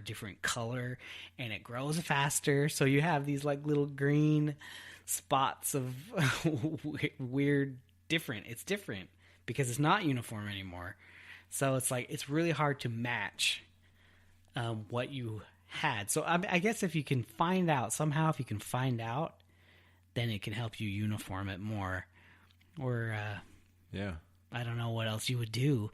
different color, and it grows faster. So you have these like little green spots of weird different. It's different because it's not uniform anymore. So it's like it's really hard to match what you had. So I guess if you can find out somehow, if you can find out, then it can help you uniform it more. Or I don't know what else you would do.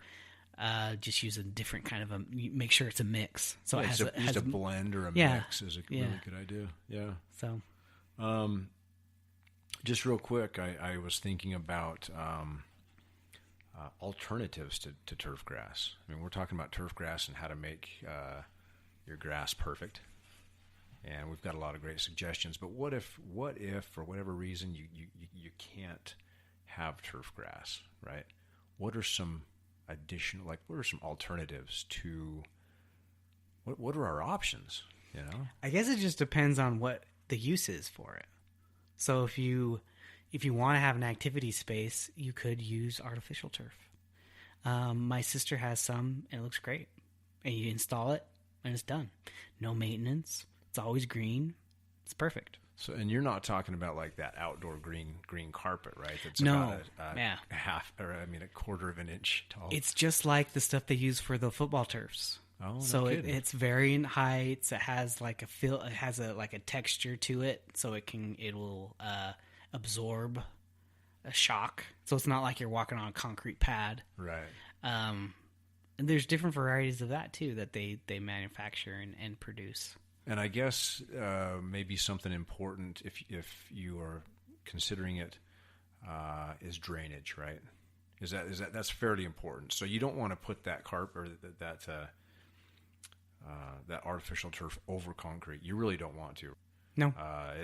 Just use a different kind of make sure it's a mix. So it has a blend or a mix is a really good idea. Yeah. So, just real quick, I was thinking about alternatives to turf grass. I mean, we're talking about turf grass and how to make your grass perfect. And we've got a lot of great suggestions. But what if for whatever reason you can't have turf grass, right? What are some what are some alternatives to what are our options, you know? I guess it just depends on what the use is for it. So if you want to have an activity space, you could use artificial turf. My sister has some, and it looks great. And you install it, and it's done. No maintenance. It's always green. It's perfect. So, and you're not talking about like that outdoor green carpet, right? That's about a quarter of an inch tall. It's just like the stuff they use for the football turfs. Oh, so it's varying heights. It has like it has a texture to it, so it will absorb a shock. So it's not like you're walking on a concrete pad, right? And there's different varieties of that too that they manufacture and produce. And I guess maybe something important if you are considering it is drainage, right? That's fairly important. So you don't want to put that carpet or that artificial turf over concrete. You really don't want to. No,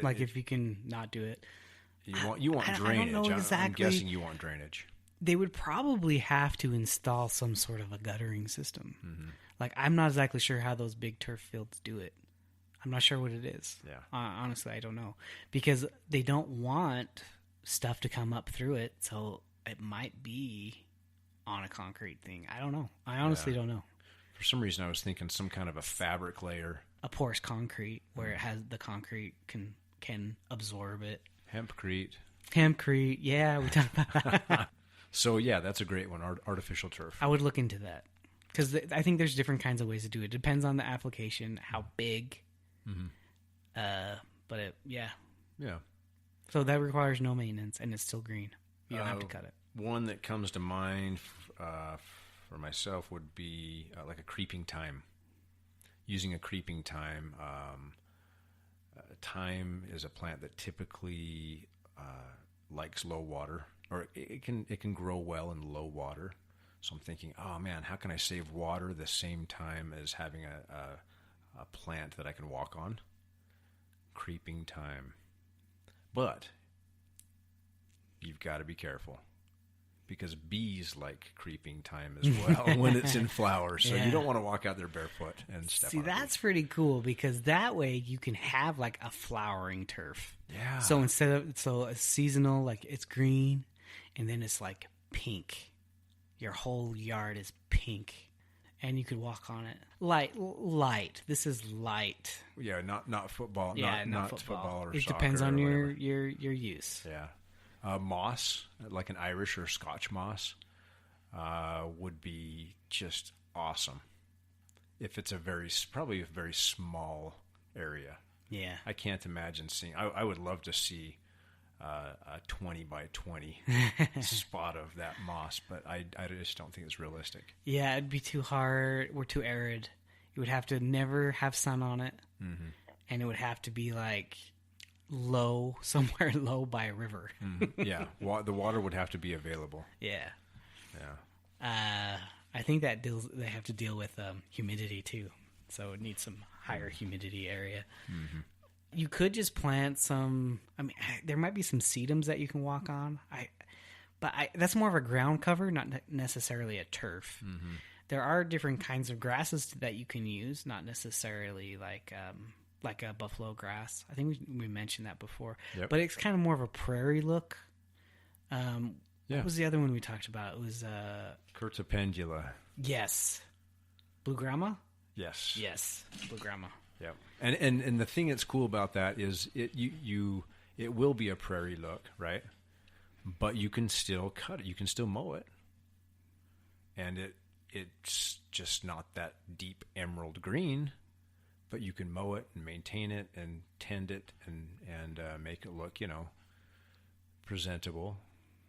if you can not do it, you want drainage. I don't know exactly. I'm guessing you want drainage. They would probably have to install some sort of a guttering system. Mm-hmm. Like I'm not exactly sure how those big turf fields do it. I'm not sure what it is. Yeah. Honestly, I don't know. Because they don't want stuff to come up through it, so it might be on a concrete thing. I don't know. I honestly don't know. For some reason, I was thinking some kind of a fabric layer. A porous concrete where it has the concrete can absorb it. Hempcrete. Yeah, we talked about that. So, yeah, that's a great one, artificial turf. I would look into that. Because I think there's different kinds of ways to do it. It depends on the application, how big. Mm-hmm. Yeah. So that requires no maintenance, and it's still green. You don't have to cut it. One that comes to mind for myself would be like a creeping thyme. Using a creeping thyme. Thyme is a plant that typically likes low water, or it can grow well in low water. So I'm thinking, oh man, how can I save water the same time as having a plant that I can walk on? Creeping thyme. But you've got to be careful because bees like creeping thyme as well when it's in flower. So you don't want to walk out there barefoot and step on it. See, that's pretty cool because that way you can have like a flowering turf. Yeah. So it's seasonal, like it's green and then it's like pink. Your whole yard is pink. And you could walk on it. Light. This is light. Yeah, not football. Yeah, not football or soccer. It depends on your use. Yeah. Moss, like an Irish or Scotch moss, would be just awesome. If it's probably a very small area. Yeah. I can't imagine seeing. I would love to see a 20 by 20 spot of that moss, but I just don't think it's realistic. Yeah, it'd be too hard. We're too arid. You would have to never have sun on it, and it would have to be like somewhere low by a river. Yeah, the water would have to be available. Yeah. Yeah. I think they have to deal with humidity too, so it needs some higher humidity area. Mm-hmm. You could just plant some. I mean, there might be some sedums that you can walk on. That's more of a ground cover, not necessarily a turf. Mm-hmm. There are different kinds of grasses that you can use, not necessarily like a buffalo grass. I think we mentioned that before. Yep. But it's kind of more of a prairie look. What was the other one we talked about? It was Curtipendula. Yes. Blue grama? Yes. Yes, Blue Grandma. Yep. And the thing that's cool about that is it will be a prairie look, right? But you can still cut it. You can still mow it. And it's just not that deep emerald green, but you can mow it and maintain it and tend it and make it look, presentable.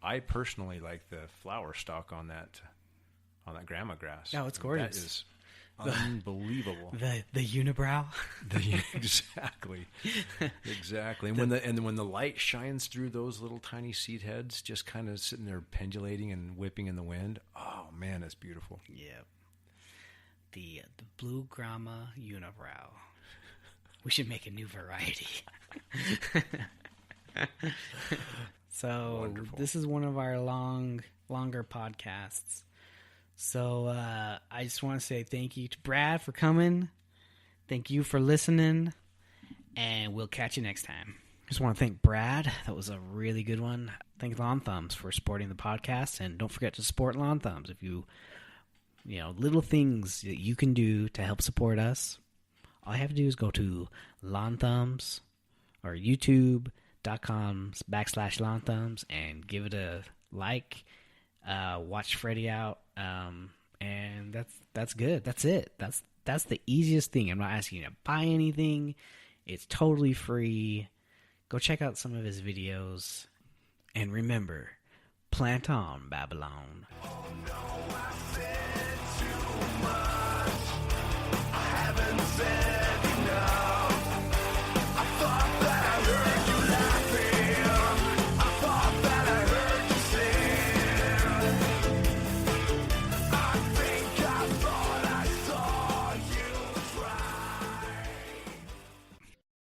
I personally like the flower stalk on that grandma grass. Oh, it's gorgeous. That is unbelievable. The unibrow. Exactly. And when the light shines through those little tiny seed heads, just kind of sitting there pendulating and whipping in the wind. Oh man, it's beautiful. Yeah. The Blue Grandma unibrow. We should make a new variety. So Wonderful. This is one of our longer podcasts. So I just want to say thank you to Brad for coming. Thank you for listening. And we'll catch you next time. Just want to thank Brad. That was a really good one. Thank Lawn Thumbs for supporting the podcast. And don't forget to support Lawn Thumbs. If you little things that you can do to help support us, all you have to do is go to Lawn Thumbs or youtube.com/Lawn Thumbs and give it a like. Watch Freddie out. And that's good. That's it. That's the easiest thing. I'm not asking you to buy anything. It's totally free. Go check out some of his videos. And remember, plant on, Babylon. Oh no, I said too much.